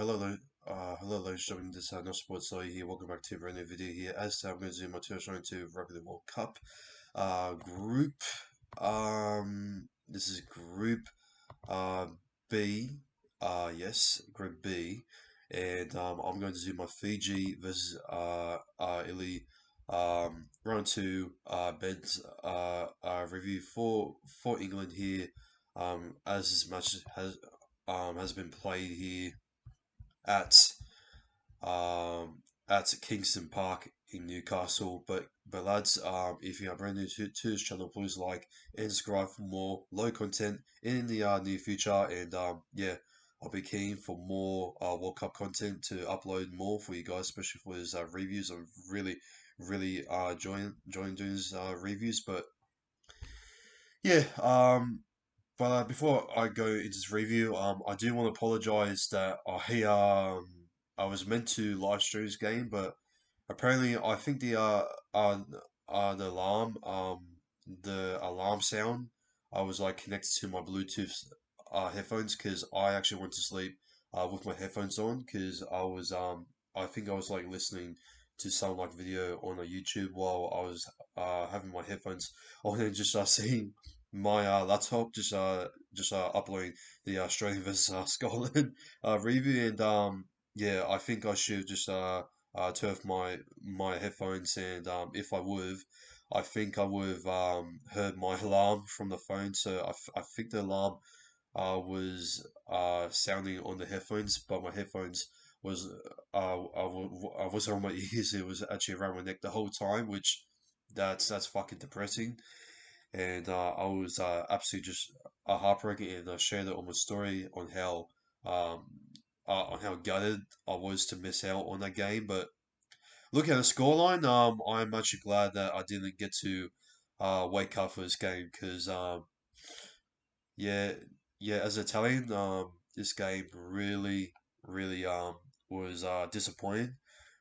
hello, ladies and gentlemen. This is No Sports Zoe here. Welcome back to a brand new video here. As I'm going to zoom my touchdown to Rugby World Cup group. This is Group uh B. Group B, and I'm going to do my Fiji versus Italy round two beds review for England here. As this match has been played here at at Kingston Park in Newcastle. But lads, if you are brand new to this channel, please like and subscribe for more low content in the near future. And yeah, I'll be keen for more World Cup content to upload more for you guys, especially for these reviews. I'm really enjoying doing these reviews. But yeah, before I go into this review, I do want to apologize that I was meant to live stream this game, but apparently I think the alarm sound I was like connected to my Bluetooth headphones because I actually went to sleep with my headphones on because I think I was like listening to some like video on a YouTube while I was having my headphones on and just seeing my laptop just uploading the Australian versus Scotland review. And yeah, I think I should just turn off my headphones. And if I would have, I think I would have heard my alarm from the phone. So I think the alarm was sounding on the headphones, but my headphones was I wasn't on my ears. It was actually around my neck the whole time, which that's fucking depressing. And I was absolutely just heartbroken, and I shared it on my story um, on how gutted I was to miss out on that game. But looking at the scoreline, I'm actually glad that I didn't get to wake up for this game because yeah, yeah, as an Italian, this game really was disappointing.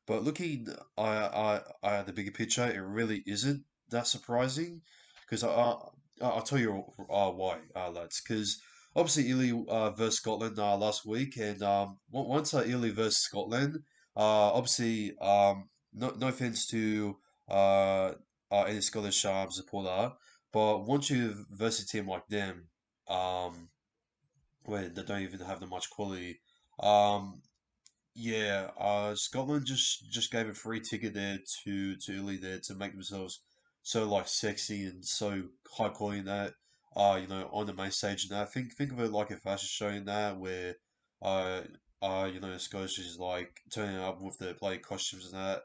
But looking at the bigger picture, it really isn't that surprising because I'll tell you why, lads. Because obviously Italy versus Scotland last week, and once Italy versus Scotland, obviously no offense to any Scottish supporter, but once you versus a team like them, um, where they don't even have that much quality, um, yeah, Scotland just gave a free ticket there to Italy there to make themselves so like sexy and so high quality in that on the main stage. And that think of it like a fashion show in that where uh Scottish is like turning up with their bloody costumes and that.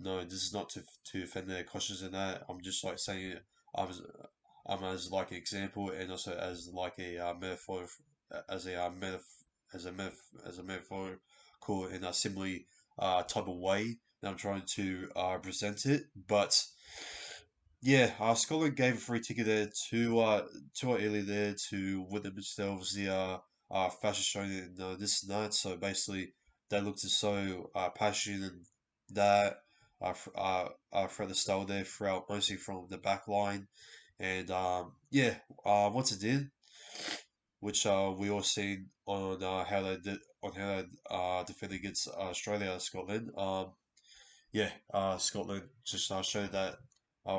No, this is not to offend their costumes in that. I'm just like saying it as as like an example and also as like a metaphor as a as a metaphorical and a simile type of way that I'm trying to present it. But yeah, Scotland gave a free ticket there to Italy there to win themselves the fashion show and this and that. So basically, they looked so passionate and that throughout the style there, throughout mostly from the back line, and yeah, once it did, which we all seen on how they did on how they defended against Australia, Scotland. Yeah, Scotland just showed that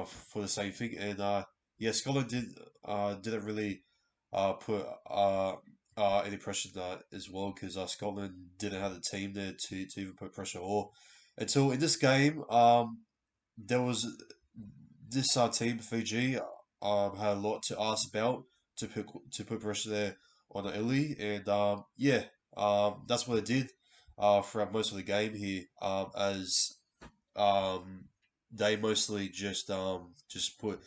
for the same thing, and yeah, Scotland didn't really put any pressure on that as well because Scotland didn't have the team there to even put pressure or until in this game there was this team Fiji had a lot to ask about to put pressure there on Italy, and yeah, that's what it did throughout most of the game here as um, they mostly just put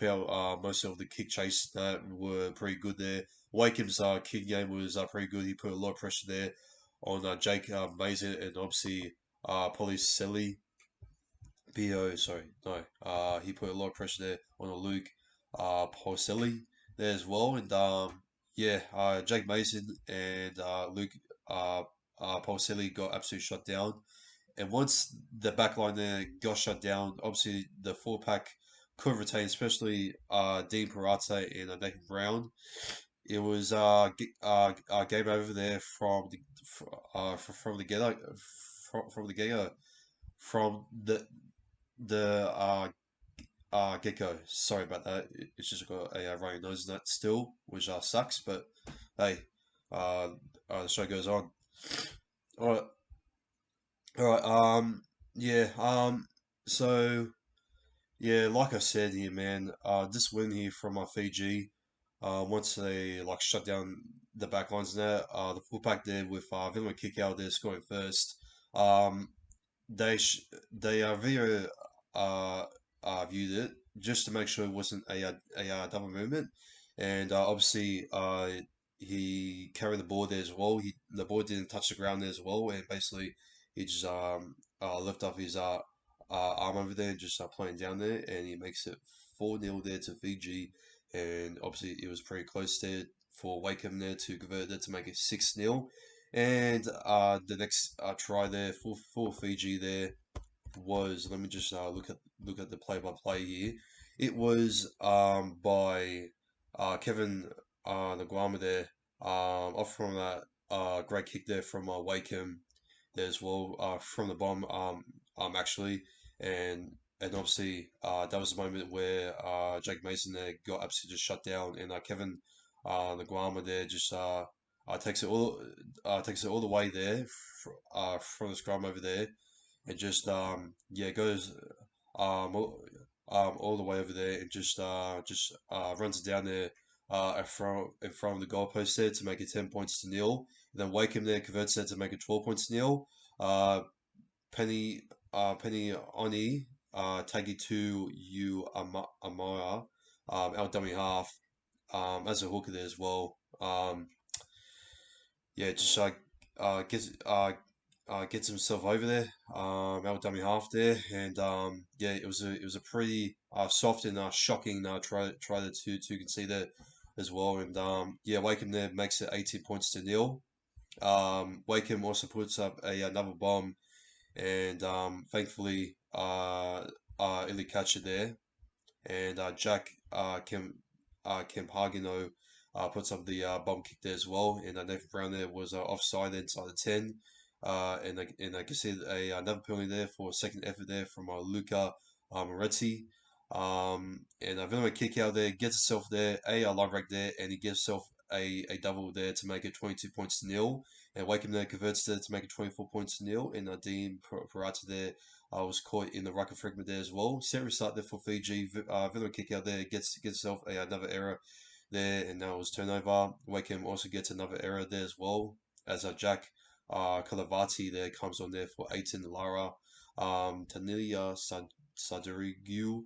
out most of the kick chase that were pretty good there. Wakem's kick game was pretty good. He put a lot of pressure there on Jake Mason and obviously Policelli. Bo, sorry, no. He put a lot of pressure there on Luke Policelli there as well. And yeah, Jake Mason and Luke uh, Policelli got absolutely shut down. And once the back line there got shut down, obviously the four pack could retain, especially Dean Parate and Nathan Brown. It was game over there from the get from the get from the gecko. Sorry about that. It's just got a running nose in that still, which sucks. But hey, uh, the show goes on. All right, all right. Yeah. So yeah, like I said here, man. This win here from Fiji. Once they like shut down the back lines there, the fullback there with Vilma kick out there scoring first. Um, they they video uh, viewed it just to make sure it wasn't a double movement, and obviously he carried the ball there as well. The ball didn't touch the ground there as well, and basically he just lift up his arm over there and just playing down there, and he makes it 4-0 there to Fiji, and obviously it was pretty close there for Wakeham there to convert it to make it 6-0. And the next try there for Fiji there was, let me just look at the play by play here. It was by Kevin Nguama there, off from that great kick there from Wakeham there as well, from the bomb actually, and obviously that was the moment where Jake Mason there got absolutely just shut down, and Kevin Nguama there just takes it all the way there from the scrum over there, and just yeah, goes all the way over there, and just runs it down there in front of the goalpost there to make it 10 points to nil. And then Wakeham there converts that to make it 12 points to nil. Uh, Penny Oni Tagi to you Amaya our dummy half as a hooker there as well. Yeah, just gets himself over there, our dummy half there, and yeah, it was a pretty soft and shocking try to concede there as well, and yeah, Wakeham there makes it 18 points to nil. Wakeham also puts up another bomb, and thankfully Ili catch it there, and Jack Kim Hagino puts up the bomb kick there as well, and Nathan Brown there was offside inside the 10, and I can see another penalty there for a second effort there from Luca Moretti, and Vilma kick out there gets himself there a line break there, and he gives himself a double there to make it 22 points to nil, and Wakeham there converts there to make it 24 points to nil, and Dean Parata there was caught in the ruck of fragment there as well. Serious start there for Fiji. Villa kick out there gets itself another error there, and now it was turnover. Wakeham also gets another error there as well, as Jack Kalavati there comes on there for 18 Lara. Tanilia Sadarigu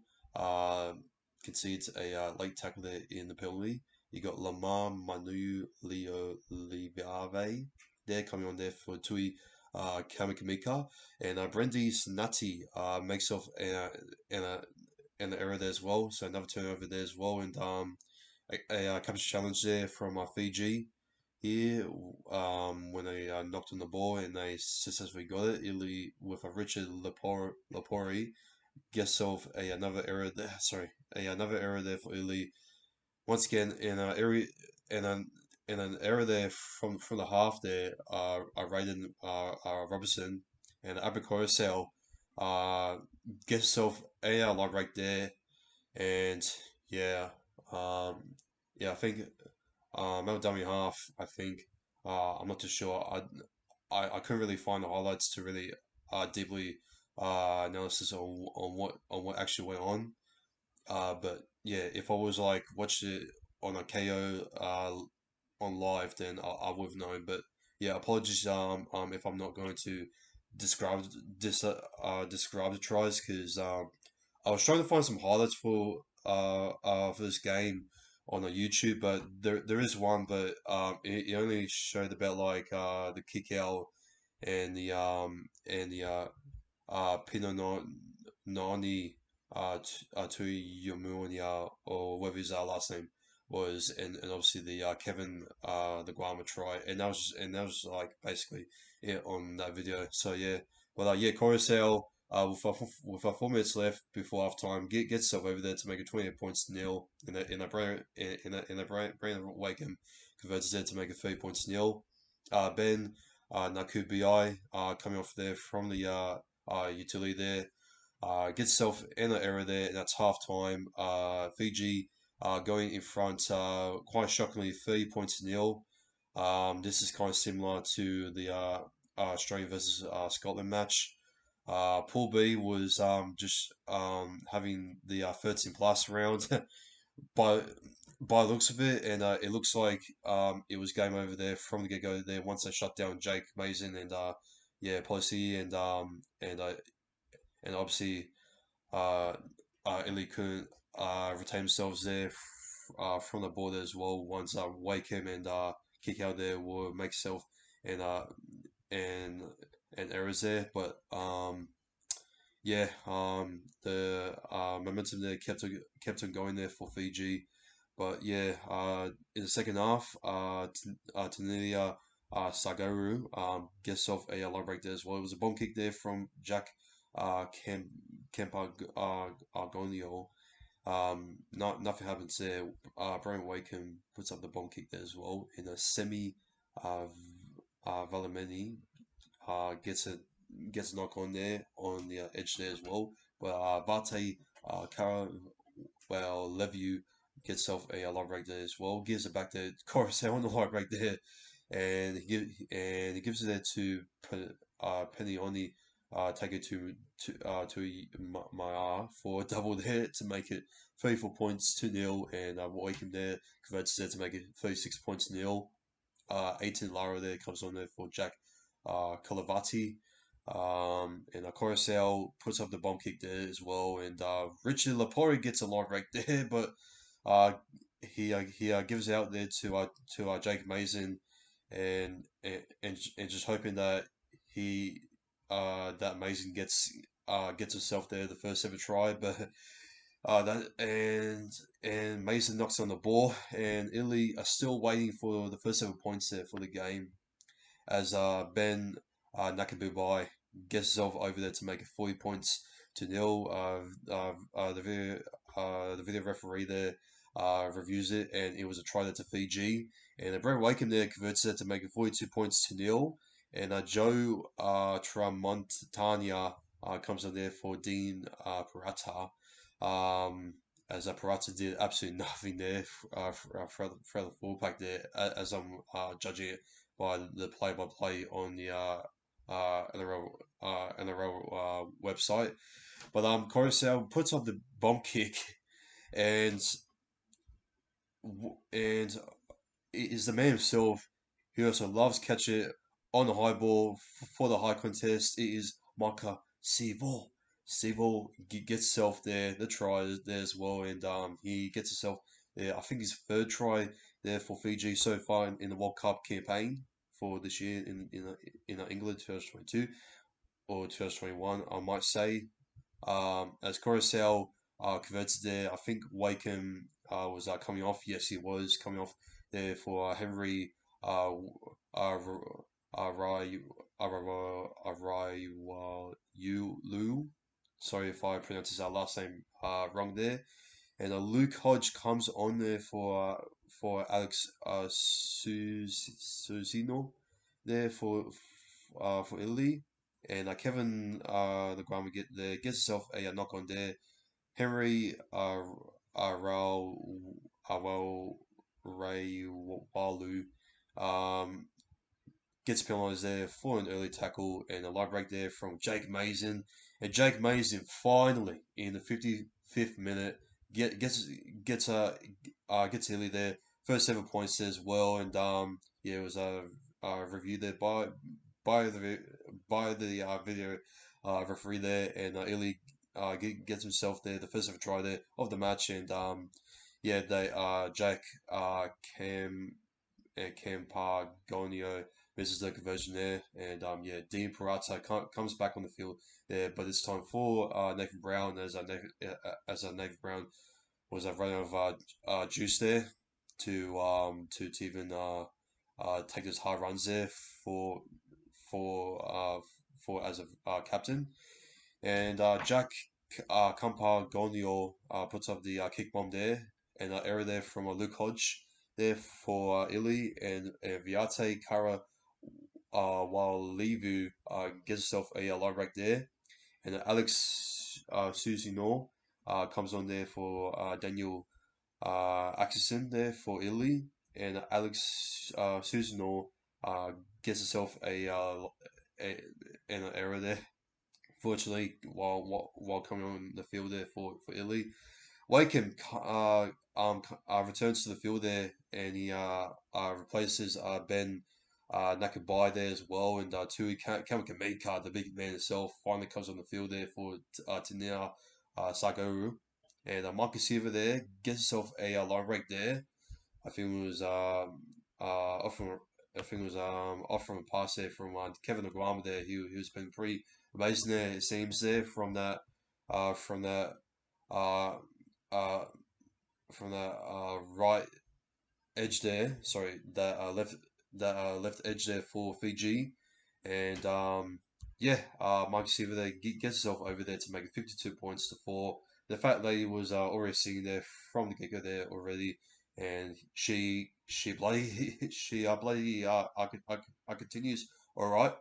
concedes a late tackle there in the penalty. You got Lamar Manu Leo Liviave there coming on there for Tui Kamikamika, and Brendy Snati makes off an, uh, an error there as well, so another turnover there as well, and a capture challenge there from Fiji here when they knocked on the ball and they successfully got it. Italy with a Richard Lapori gets off another error there. Sorry, another error there for Italy once again in an area in an error there from the half there. Raiden Robertson and Abercorusel uh gets himself a line right there, and yeah, um yeah, I think Mel dummy half. I think I'm not too sure. I couldn't really find the highlights to really deeply analysis on what actually went on. But yeah, if I was like watched it on a KO on live, then I would have known. But yeah, apologies if I'm not going to describe describe the tries, because I was trying to find some highlights for this game on YouTube, but there is one, but it only showed about like the kick out and the Pino Nani to Yomunia, or whatever his last name was, and obviously the Kevin the Guama try, and that was like basically it on that video. So yeah, but yeah, Coruscant with 4 minutes left before half time, gets himself over there to make it 28 points to nil, in a Brandon Wakeham converts it to make it 30 points to nil. Ben Nakubi coming off there from the utility there. Gets self in the error there, and that's half time. Fiji going in front, quite shockingly, 30 points to nil. This is kind of similar to the Australia versus Scotland match. Pool B was just having the 13 plus round by by the looks of it, and it looks like it was game over there from the get go there once they shut down Jake Mason and yeah, Policy and obviously uh, Italy couldn't retain themselves there from the border as well. Once Wakeham and kick out there will make self and and and errors there, but yeah, the momentum there kept on going there for Fiji, but yeah, in the second half, Tanelia Sagaru gets off a line break there as well. It was a bomb kick there from Jack Kemp Argonio. Nothing happens there. Brian Wakeham puts up the bomb kick there as well in a semi Valimeni gets a knock on there on the edge there as well. But Vate Kara well Levu gets self a line break there as well. Gives it back to Coruscant on the line break there, and he gives it there to Penioni. Take it to Maya for a double there to make it 34 points to nil, and Wakeham there converts there to make it 36 points to nil. 18 Lara there comes on there for Jack Kalavati. And Coruscant puts up the bomb kick there as well. And Richard Lapori gets a line break there, but uh, he gives out there to Jake Mason, and just hoping that he that Mason gets himself there the first ever try, but that and Mason knocks on the ball, and Italy are still waiting for the first ever points there for the game as Ben Nakabubai gets himself over there to make it 40 points to nil. The video referee there reviews it, and it was a try there to Fiji. And Brent Wakeham there converts it to make it 42 points to nil. And Joe Tramontania comes in there for Dean Parata. As Parata did absolutely nothing there for the fullback there, as I'm judging it by the play-by-play on the NRL website. But Coruscant puts up the bomb kick, and and it is the man himself who also loves catch it on the high ball for the high contest. It is Maka Sivo. Sivo gets himself there, the try there as well, and he gets himself there. I think his third try there for Fiji so far in the World Cup campaign for this year in England 2022 or 2021, I might say. As Coruscant converted there, I think Wakeham was coming off. Yes, he was coming off there for Henry Lu. Sorry if I pronounced his last name wrong there. And Luke Hodge comes on there for Alex Susino there for Italy. And Kevin the Grandma gets himself a knock on there. Henry Raul Ray Walu um, gets penalised there for an early tackle and a live break there from Jake Mason. And Jake Mason finally in the 55th minute gets gets Hilly there. First 7 points as well, and yeah, it was a review there by the video referee there, and Illy gets himself there the first ever try there of the match, and yeah, they Jack Cam Campargonio misses the conversion there, and yeah, Dean Parata comes back on the field there, but it's time for Nathan Brown as Nathan Brown was running out of juice there to even take those hard runs there for for uh, for as a captain. And Jack Campagonio puts up the kick bomb there, and error there from Luke Hodge there for Illy, and Viate Kara while Levu gets himself a line break there, and Alex Susino comes on there for Daniel Axelsen there for Italy, and Alex Susino uh, gets himself a an error there. Fortunately, while coming on the field there for Italy, Wakeham returns to the field there, and he replaces Ben Nakabai there as well, and Tui Kamika, the big man himself, finally comes on the field there for Tania Sagoru, and Marcus Silva there gets himself a line break there. I think it was off from I think it was off from a pass there from Kevin O'Grama there. He's been pretty amazing there. It seems there from that uh uh from that right edge there. Sorry, that left edge there for Fiji, and yeah, Mike Seaver there gets himself over there to make it 52 points to four. The fact that he was already sitting there from the get go there already, and she bloody she bloody I continues. All right,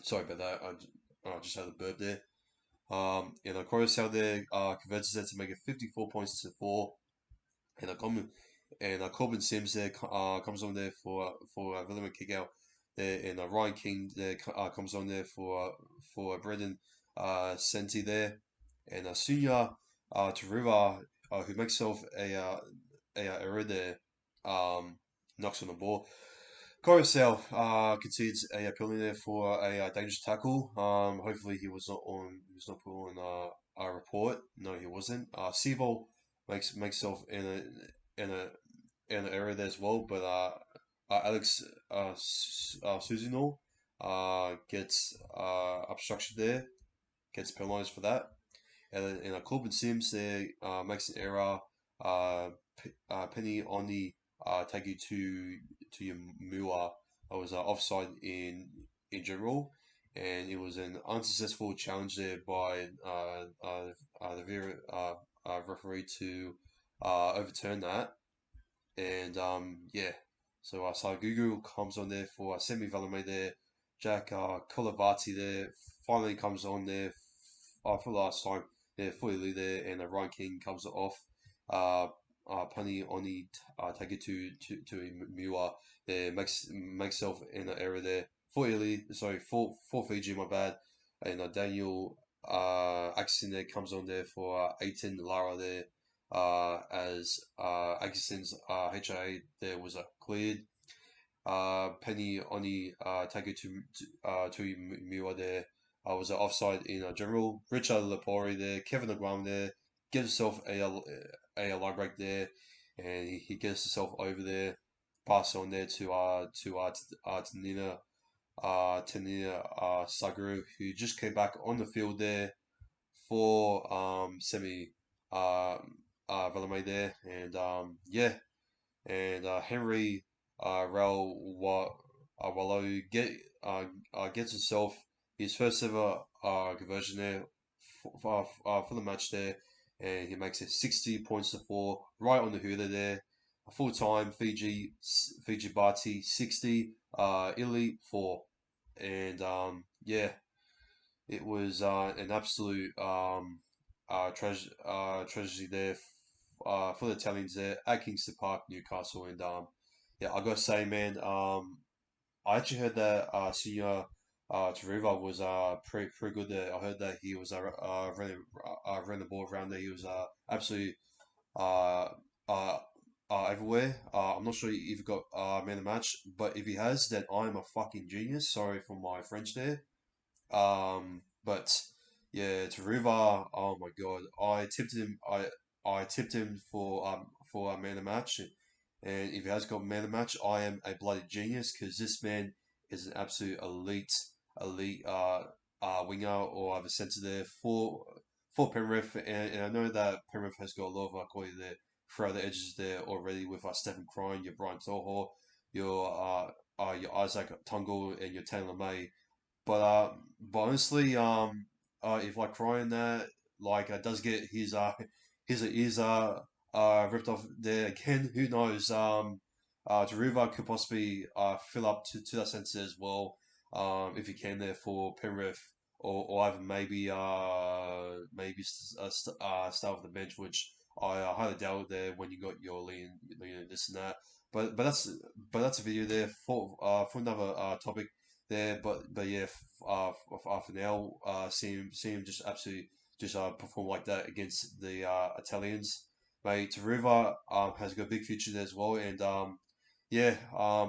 sorry about that. I just had a burp there. Coruscant there converts there to make it 54 points to four. And Corbin Sims there comes on there for Willem kick out there, and Ryan King there comes on there for Brendan Senti there, and Sunya Taruva who makes himself a error there, um, knocks on the ball. Coruscant concedes a penalty there for a dangerous tackle. Hopefully he was not put on a report. No, he wasn't. Seaval makes himself in a in an error there as well, but Alex Susino gets obstruction there, gets penalised for that. And Corbin Sims there makes an error. Penny on the take you to your Mua. I was offside in general, and it was an unsuccessful challenge there by the referee to overturn that. And yeah, so Sargugu comes on there for Semi Valame there. Jack Kolavati there finally comes on there for the last time there fully there, and Ryan King comes off. Uh, Punny Oni take it to Miwa there makes self in the area there for Italy. Sorry, for Fiji, my bad. And Daniel Axon there comes on there for 18 Lara there as Atkinson's HIA there was cleared. Penny Oni take it to Miwa there. Was offside in general. Richard Lepori there. Kevin Agram there. Gives himself a line break there, and he gets himself over there. Pass on there to Nina Saguru, who just came back on the field there for semi uh Valame there, and yeah, and Henry Wallo gets himself his first ever conversion there for the match there, and he makes it 60 points to four, right on the hooter there. Full time Fiji Bati 60, Italy 4, and yeah, it was an absolute tragedy there for the Italians there at Kingston Park, Newcastle, and yeah, I gotta say, man, I actually heard that Senior Taruva was pretty good there. I heard that he was running the ball around there. He was absolutely uh, uh, everywhere. I'm not sure if he got man of the match, but if he has, then I'm a fucking genius. Sorry for my French there. But yeah, Taruva, oh my god, I tipped him for a man of the match, and if he has got man of the match, I am a bloody genius because this man is an absolute elite winger or other centre there for Penrith, and I know that Penrith has got a lot of quality there throughout the edges there already with Stephen Crine, your Brian Toho, your Isaac Tungle, and your Taylor May. But honestly, if like Ryan that like does get his ears ripped off there again, who knows? Taruva could possibly fill up to that sense as well, if he can there for Penrith, or either maybe start with the bench, which I highly doubt there when you got your lean this and that. But but that's that's a video there for another topic there. But yeah, for now, see him just absolutely just perform like that against the Italians. Mate, Taruva has got a big future there as well, and yeah,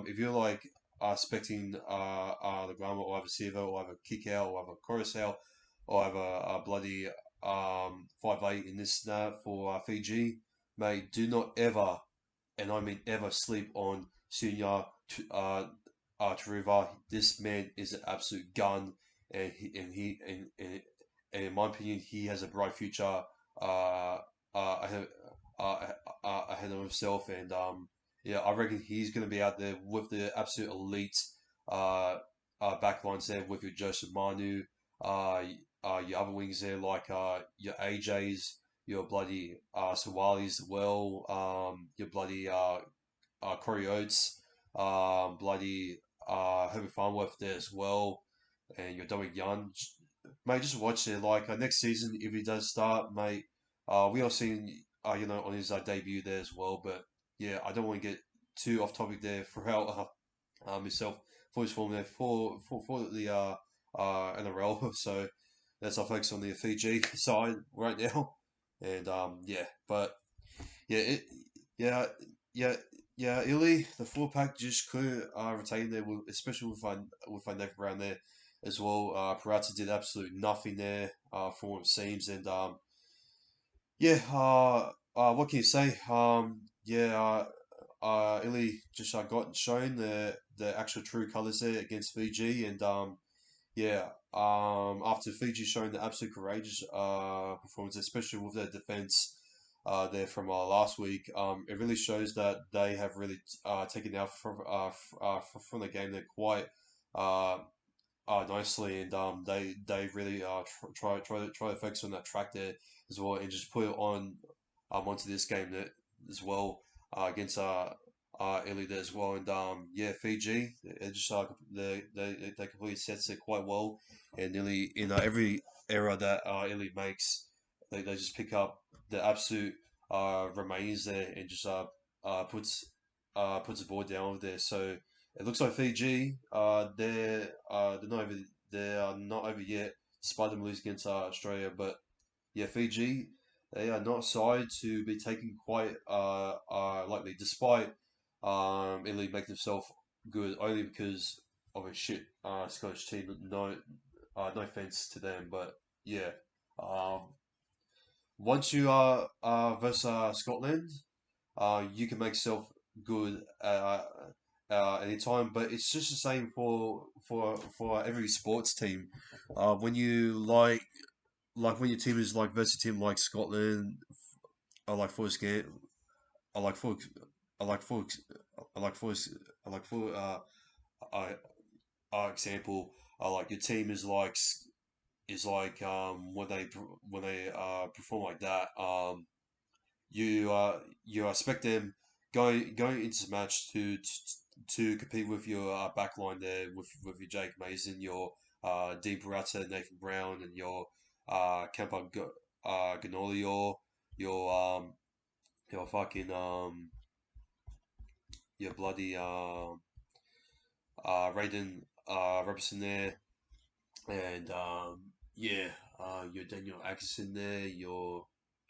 if you're like expecting the Grama or have a Siva or have a kick out or have a Coruscant or have a bloody 5-8 in this snap for Fiji, mate, do not ever, and I mean ever, sleep on Taruva. This man is an absolute gun, and in my opinion, he has a bright future uh, ahead, uh, ahead of himself. And yeah, I reckon he's going to be out there with the absolute elite uh, backlines there with your Joseph Manu, your other wings there like your AJs, your bloody Sawalis as well, your bloody Corey Oates, bloody Herbert Farnworth there as well, and your Dominic Young. Mate, just watch it. Like next season, if he does start, mate, we are seeing on his debut there as well. But yeah, I don't want to get too off topic there throughout myself for his form there for the NRL. So that's our focus on the Fiji side right now, and yeah, but yeah, yeah, yeah, yeah. Illy, the full pack just couldn't retain there, especially with Nathan Brown there as well. Peralta did absolutely nothing there from what it seems, and yeah. What can you say? Yeah. Illy just got shown the actual true colours there against Fiji, and yeah. After Fiji showing the absolute courageous performance, especially with their defense there from last week, it really shows that they have really taken out from the game. They're quite uh, nicely, and they really try to focus on that track there as well, and just put it on onto this game that as well against Italy there as well, and yeah, Fiji it just they completely sets it quite well, and nearly in every error that Italy makes, they just pick up the absolute remains there and just puts the board down over there. So it looks like Fiji, they are not over yet, despite them losing against Australia. But yeah, Fiji, they are not a side to be taken quite lightly, despite Italy making themselves good only because of a shit Scottish team. No offense to them, but yeah, um, once you are versus Scotland, you can make yourself good anytime. But it's just the same for every sports team. When you like when your team is like versus a team like Scotland, I like for game, I like for I like for I like for I like for uh, example, like your team is like when they perform like that. You expect them going into the match to compete with your backline there with your Jake Mason, your Dean Barata, Nathan Brown, and your Kempa Ganolio, your your fucking your bloody Raiden Robertson there, and yeah, your Daniel Atkinson there, your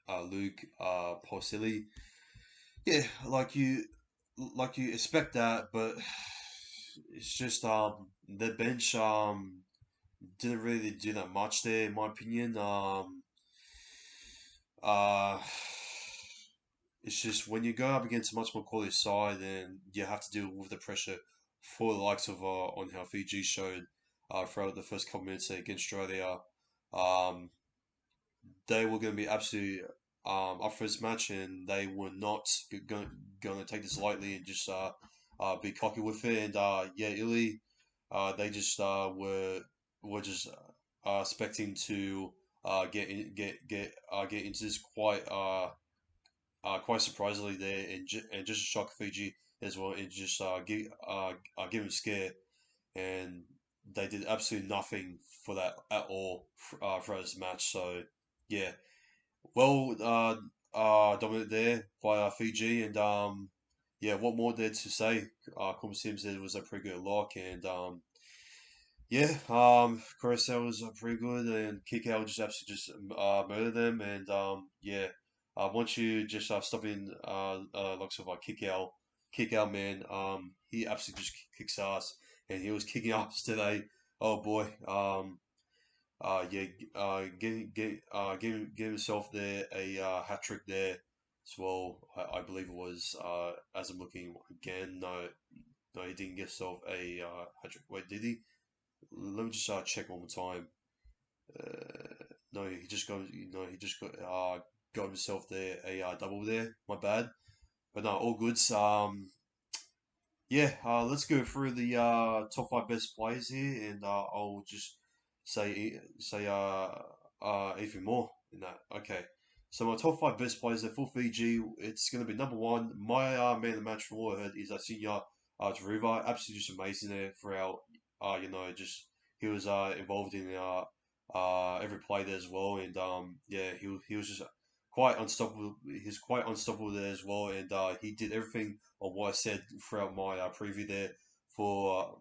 Luke Porcelli. Yeah, like you expect that, but it's just the bench didn't really do that much there, in my opinion. Uh, it's just when you go up against a much more quality side, then you have to deal with the pressure for the likes of on how Fiji showed throughout the first couple minutes there against Australia. Um, they were going to be absolutely up for this match, and they were not going to take this lightly and just be cocky with it. And yeah, Italy, they just were just expecting to get into this quite surprisingly there, and just shock Fiji. as well and just give him a scare. And they did absolutely nothing for that at all throughout this match. So yeah, well dominated there by Fiji, and yeah, what more there to say? Corbin Sims said it was a pretty good lock, and yeah, Coruscant was pretty good, and Kikau just absolutely just murdered them, and yeah, once you just stopping looks of Kikau man, he absolutely just kicks ass, and he was kicking ass today. Oh boy, yeah, give himself there a hat trick there as well. I believe it was as I'm looking again. No, no, he didn't get himself a hat trick. Wait, did he? Let me just check one more time. No, he just got he just got himself there a double there. My bad, but no, all goods. Yeah, let's go through the top five best players here, and I'll just say even more in that. Okay, so my top five best players there for Fiji, it's going to be number one. My man of the match from what I heard is Senior Taruva, absolutely just amazing there throughout. Just he was involved in every play there as well, and yeah, he was just quite unstoppable. He's quite unstoppable there as well, and he did everything on what I said throughout my preview there for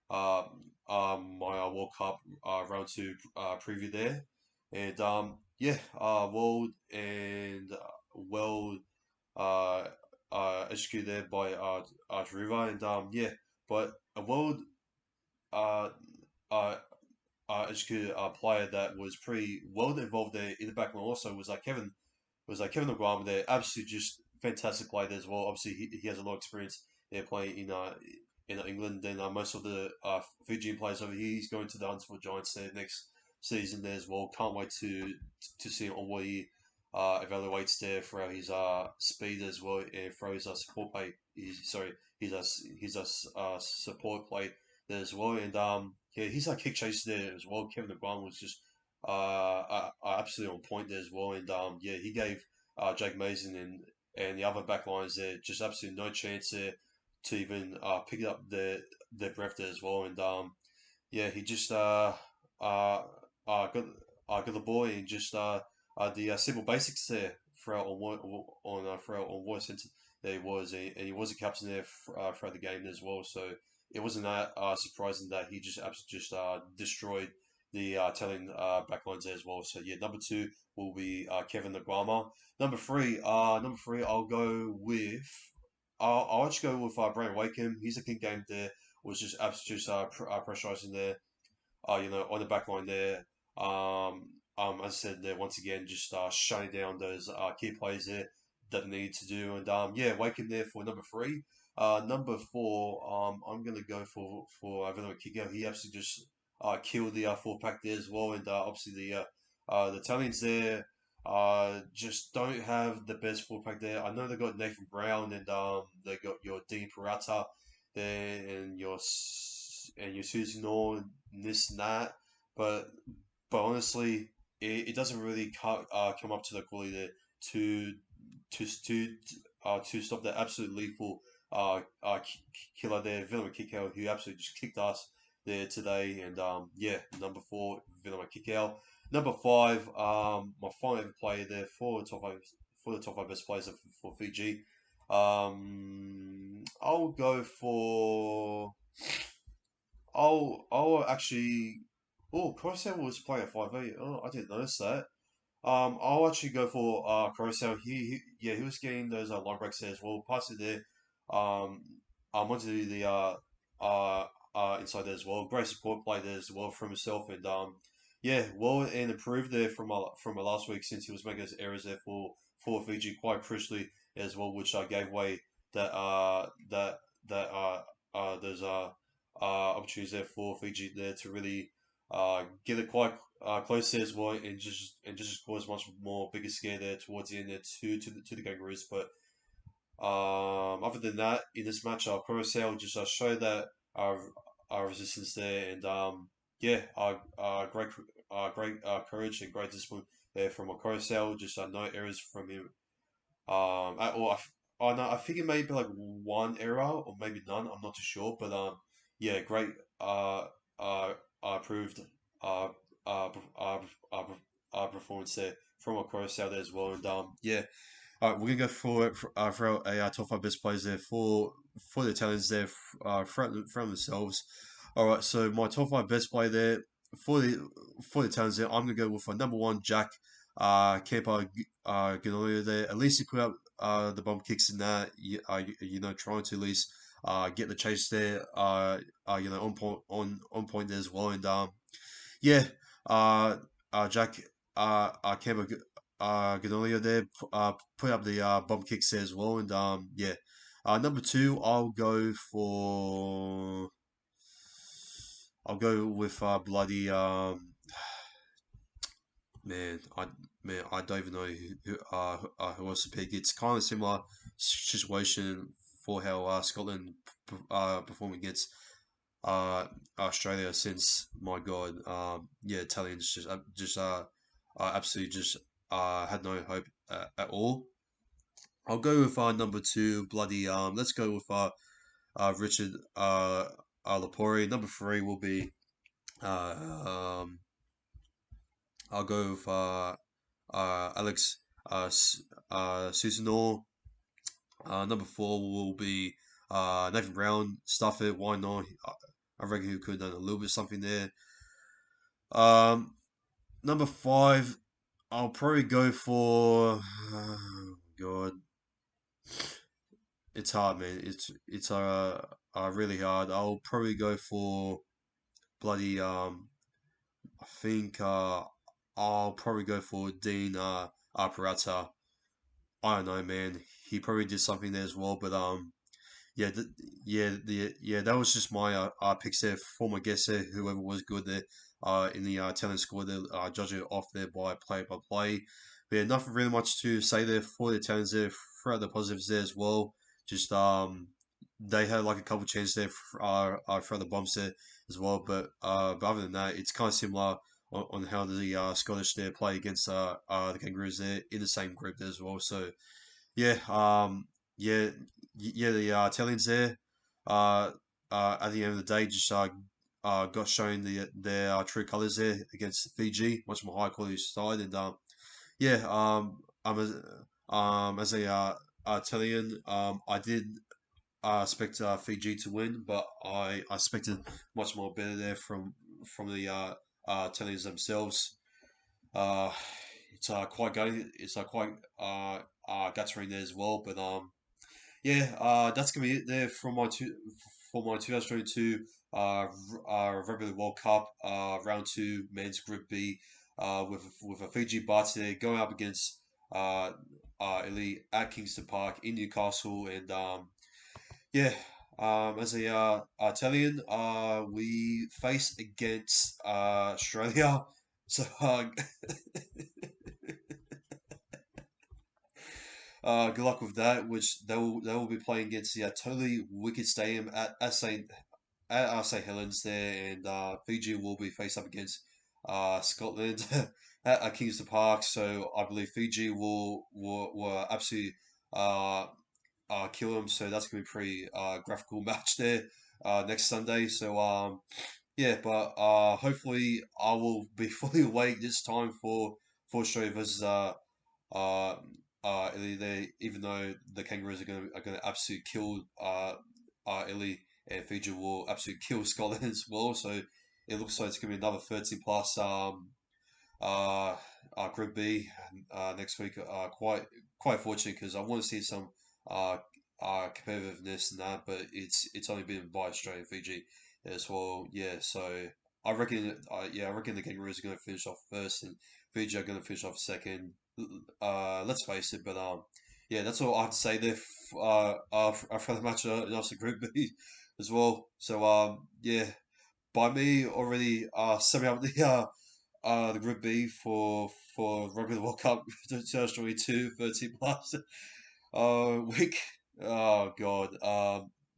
my World Cup round two preview there, and yeah, well and well uh, executed there by Driva, and yeah, but a world uh, uh, executed player that was pretty well involved there in the back line also was like Kevin O'Brien there, absolutely just fantastic player there as well. Obviously, he has a lot of experience there playing in England. Then most of the Fijian players over here, he's going to the Huntsville Giants there next season there as well. Can't wait to see on what he evaluates there for his speed as well and for his support play. His support play there as well. And yeah, he's kick chaser there as well. Kevin O'Brien was just absolutely on point there as well. And yeah, he gave Jake Mason and the other back lines there just absolutely no chance there to even pick up their breath there as well. And yeah, he just got the boy and just the simple basics there throughout throughout on what sense there he was, and he was a captain there throughout the game as well. So it wasn't that surprising that he just absolutely just destroyed the telling backlines there as well. So yeah, number two will be Kevin Naguama. Number three, I'll go with. I'll actually go with Brandon Wakeham. He's a king game there. Was just absolutely just pressurizing there on the back line there. As I said there, once again, just shutting down those key players there that they need to do. And yeah, Waken there for number three. Number four, I'm gonna go for Vino Kiko. He absolutely just killed the four pack there as well, and obviously the Italians there just don't have the best four pack there. I know they got Nathan Brown and they got your Dean Parata there and your Susan Orr and this and that, but honestly, it doesn't really come up to the quality there to to stop that absolute lethal killer there, Vilma Kikau, who absolutely just kicked us there today. And yeah, number four, Vilma Kikau. Number five, my final player there for the top five best players for Fiji. I'll go for. I'll actually. Oh, Crosshair was playing a 5v. Oh, I didn't notice that. I'll actually go for Carousel. Yeah, he was getting those line breaks there as well. Pass it there. Um, I want to do the inside there as well. Great support play there as well from himself, and yeah, well and improved there from last week since he was making those errors there for Fiji quite crucially as well, which gave way that that those opportunities there for Fiji there to really get it quite close there as well, and just cause much more bigger scare there towards the end there to the Kangaroos. But other than that, in this match, Coruscant just showed that our resistance there, and yeah, great courage and great discipline there from Coruscant. Just no errors from him at all. Oh no, I think it may be like one error or maybe none. I'm not too sure, but yeah, great. Uh, Approved. Uh, uh, uh, Performance there from across out there as well, and yeah. All right, we're gonna go for a top five best players there for the Italians there from themselves. All right, so my top five best player there for the Italians there, I'm gonna go with number one Jack Campo Ginolia there. At least he put up the bump kicks in that. You know, trying to at least get the chase there. You know, on point there as well, and yeah, uh, Jack Campo Ganolia there put up the bump kicks there as well, and yeah. Number two, I'll go with bloody man. I don't even know who else to pick. It's kind of similar situation for how Scotland performed against Australia since my God, yeah, Italians absolutely just had no hope at all. I'll go with number two, bloody let's go with Richard Lapori. Number three will be uh um I'll go with Alex Susanor. Number four will be Nathan Brown. Stuff it, why not? I reckon he could have done a little bit something there. Um, Number five, I'll probably go for. God, it's hard, man. It's really hard. I'll probably go for bloody I think I'll probably go for Dean Parata. I don't know, man. He probably did something there as well, but yeah, that was just my picks there for my guess there. Whoever was good there, in the talent score, there, judging it off there by play. But yeah, nothing really much to say there for the talents there. Throughout the positives there as well. Just they had like a couple chances there for the bumps there as well. But other than that, it's kind of similar on how the Scottish there play against the Kangaroos there in the same group there as well. So yeah, yeah, yeah. The Italians there, uh, at the end of the day, just got shown their true colours there against Fiji, much more high quality side, and yeah, as a Italian, I did expect Fiji to win, but I expected much more better there from the Italians themselves. Uh, it's quite gutting. It's quite guts there as well. But yeah, that's gonna be it there for my 2022 Rugby World Cup round two men's Group B with a Fiji Bucks there going up against uh Elite at Kingston Park in Newcastle, and yeah. As a Italian, we face against Australia. So good luck with that. Which they will be playing against the totally wicked stadium at St Helens there, and Fiji will be faced up against Scotland at Kingston Park. So I believe Fiji will absolutely uh, kill them. So that's gonna be a pretty graphical match there next Sunday. So yeah, but hopefully I will be fully awake this time for Australia versus uh, even though the Kangaroos are gonna absolutely kill Italy, and Fiji will absolutely kill Scotland as well. So it looks like it's gonna be another 30 plus uh, Group B next week. Quite fortunate because I want to see some uh, competitiveness in that, but it's only been by Australia and Fiji as well. Yeah, so I reckon the Kangaroos are going to finish off first, and Fiji are going to finish off second. Let's face it, but yeah, that's all I have to say there. For the match in also Group B as well. So yeah, by me already summing up the Group B for Rugby World Cup 2022 30 plus week. Oh God.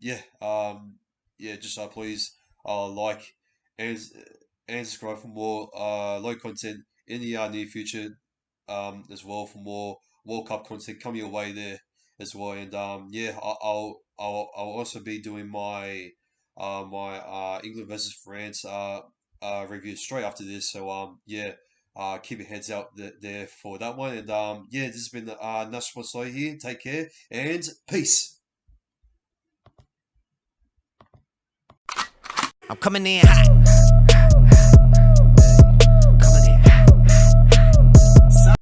Yeah. Yeah. Just please like and and subscribe for more low content in the near future. As well for more World Cup content coming your way there. as well. And yeah, I'll also be doing my England versus France review straight after this. So yeah, keep your heads out there for that one. And yeah, this has been Nash Mosoy here. Take care and peace. I'm coming in hot.